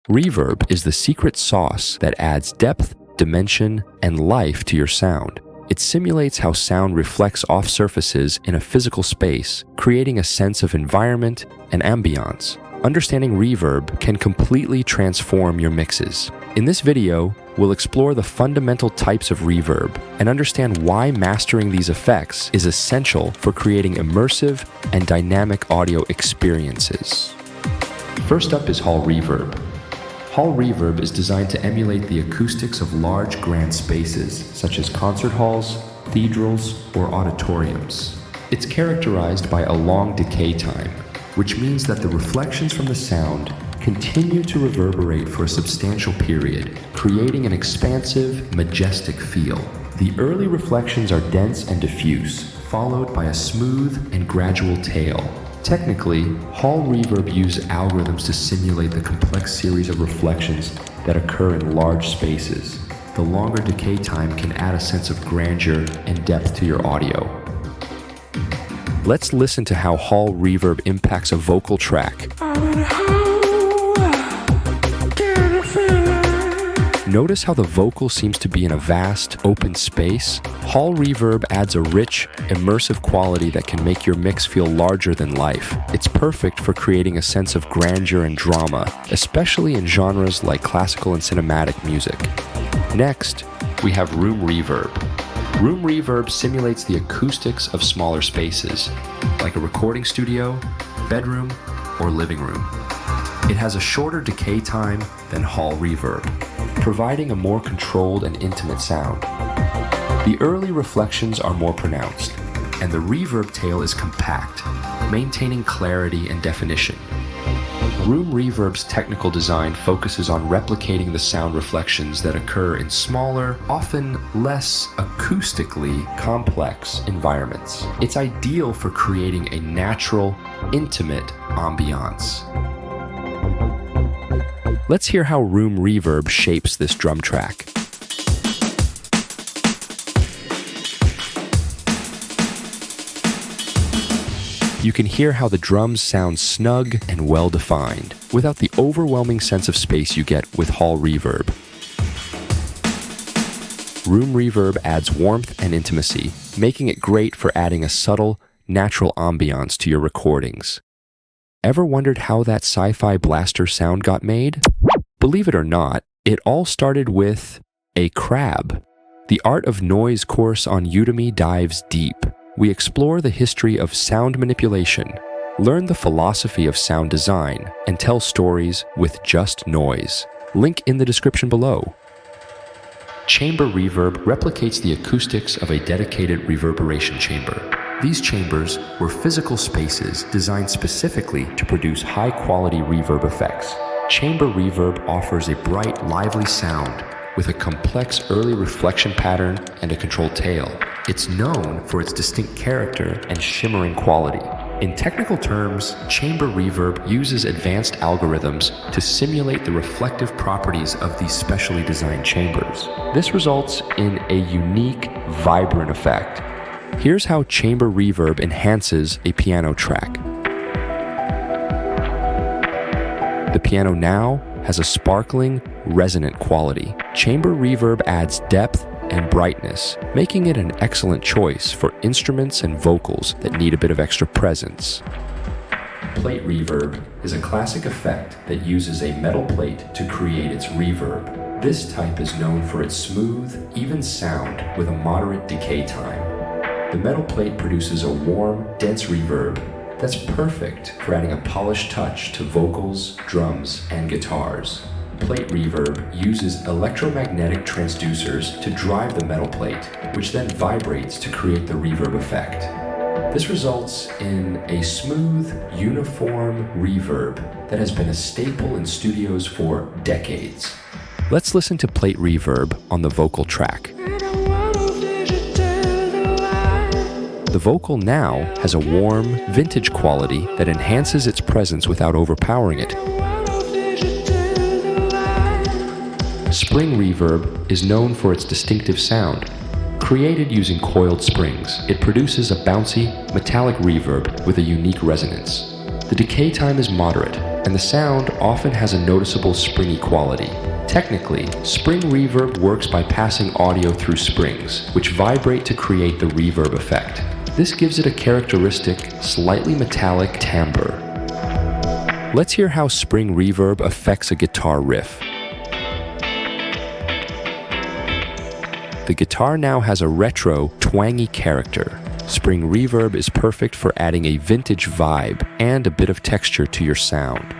Reverb is the secret sauce that adds depth, dimension, and life to your sound. It simulates how sound reflects off surfaces in a physical space, creating a sense of environment and ambiance. Understanding reverb can completely transform your mixes. In this video, we'll explore the fundamental types of reverb and understand why mastering these effects is essential for creating immersive and dynamic audio experiences. First up is hall reverb. Hall reverb is designed to emulate the acoustics of large, grand spaces, such as concert halls, cathedrals, or auditoriums. It's characterized by a long decay time, which means that the reflections from the sound continue to reverberate for a substantial period, creating an expansive, majestic feel. The early reflections are dense and diffuse, followed by a smooth and gradual tail. Technically, hall reverb uses algorithms to simulate the complex series of reflections that occur in large spaces. The longer decay time can add a sense of grandeur and depth to your audio. Let's listen to how hall reverb impacts a vocal track. Notice how the vocal seems to be in a vast, open space? Hall reverb adds a rich, immersive quality that can make your mix feel larger than life. It's perfect for creating a sense of grandeur and drama, especially in genres like classical and cinematic music. Next, we have room reverb. Room reverb simulates the acoustics of smaller spaces, like a recording studio, bedroom, or living room. It has a shorter decay time than hall reverb, providing a more controlled and intimate sound. The early reflections are more pronounced, and the reverb tail is compact, maintaining clarity and definition. Room reverb's technical design focuses on replicating the sound reflections that occur in smaller, often less acoustically complex environments. It's ideal for creating a natural, intimate ambiance. Let's hear how room reverb shapes this drum track. You can hear how the drums sound snug and well-defined, without the overwhelming sense of space you get with hall reverb. Room reverb adds warmth and intimacy, making it great for adding a subtle, natural ambiance to your recordings. Ever wondered how that sci-fi blaster sound got made? Believe it or not, it all started with a crab. The Art of Noise course on Udemy dives deep. We explore the history of sound manipulation, learn the philosophy of sound design, and tell stories with just noise. Link in the description below. Chamber reverb replicates the acoustics of a dedicated reverberation chamber. These chambers were physical spaces designed specifically to produce high-quality reverb effects. Chamber reverb offers a bright, lively sound with a complex early reflection pattern and a controlled tail. It's known for its distinct character and shimmering quality. In technical terms, chamber reverb uses advanced algorithms to simulate the reflective properties of these specially designed chambers. This results in a unique, vibrant effect. Here's how chamber reverb enhances a piano track. The piano now has a sparkling, resonant quality. Chamber reverb adds depth and brightness, making it an excellent choice for instruments and vocals that need a bit of extra presence. Plate reverb is a classic effect that uses a metal plate to create its reverb. This type is known for its smooth, even sound with a moderate decay time. The metal plate produces a warm, dense reverb that's perfect for adding a polished touch to vocals, drums, and guitars. Plate reverb uses electromagnetic transducers to drive the metal plate, which then vibrates to create the reverb effect. This results in a smooth, uniform reverb that has been a staple in studios for decades. Let's listen to plate reverb on the vocal track. The vocal now has a warm, vintage quality that enhances its presence without overpowering it. Spring reverb is known for its distinctive sound. Created using coiled springs, it produces a bouncy, metallic reverb with a unique resonance. The decay time is moderate, and the sound often has a noticeable springy quality. Technically, spring reverb works by passing audio through springs, which vibrate to create the reverb effect. This gives it a characteristic, slightly metallic timbre. Let's hear how spring reverb affects a guitar riff. The guitar now has a retro, twangy character. Spring reverb is perfect for adding a vintage vibe and a bit of texture to your sound.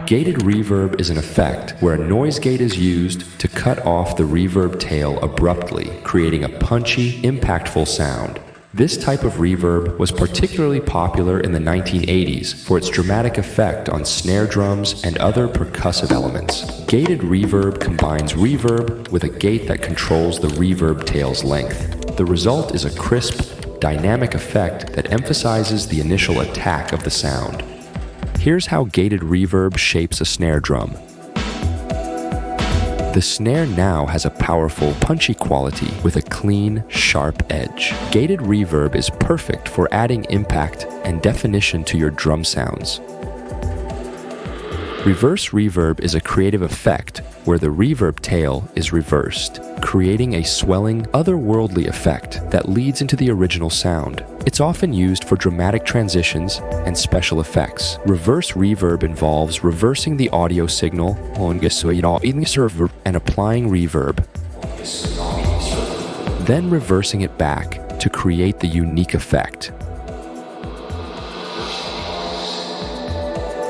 Gated reverb is an effect where a noise gate is used to cut off the reverb tail abruptly, creating a punchy, impactful sound. This type of reverb was particularly popular in the 1980s for its dramatic effect on snare drums and other percussive elements. Gated reverb combines reverb with a gate that controls the reverb tail's length. The result is a crisp, dynamic effect that emphasizes the initial attack of the sound. Here's how gated reverb shapes a snare drum. The snare now has a powerful, punchy quality with a clean, sharp edge. Gated reverb is perfect for adding impact and definition to your drum sounds. Reverse reverb is a creative effect where the reverb tail is reversed, creating a swelling, otherworldly effect that leads into the original sound. It's often used for dramatic transitions and special effects. Reverse reverb involves reversing the audio signal and applying reverb, then reversing it back to create the unique effect.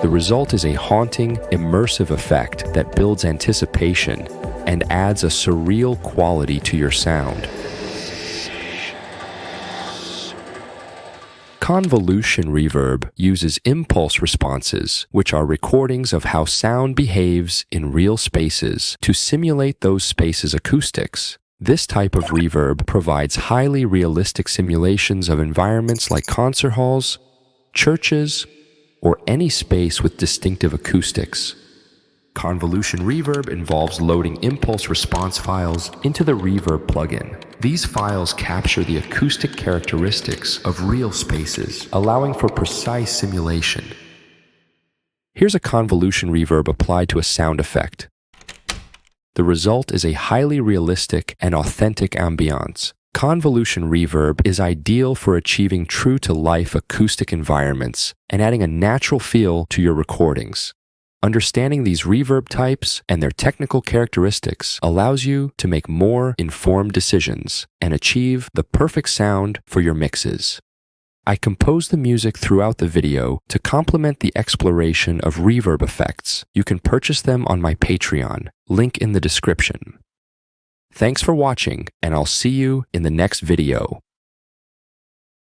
The result is a haunting, immersive effect that builds anticipation and adds a surreal quality to your sound. Convolution reverb uses impulse responses, which are recordings of how sound behaves in real spaces, to simulate those spaces' acoustics. This type of reverb provides highly realistic simulations of environments like concert halls, churches, or any space with distinctive acoustics. Convolution reverb involves loading impulse response files into the reverb plugin. These files capture the acoustic characteristics of real spaces, allowing for precise simulation. Here's a convolution reverb applied to a sound effect. The result is a highly realistic and authentic ambiance. Convolution reverb is ideal for achieving true-to-life acoustic environments and adding a natural feel to your recordings. Understanding these reverb types and their technical characteristics allows you to make more informed decisions and achieve the perfect sound for your mixes. I composed the music throughout the video to complement the exploration of reverb effects. You can purchase them on my Patreon, link in the description. Thanks for watching, and I'll see you in the next video.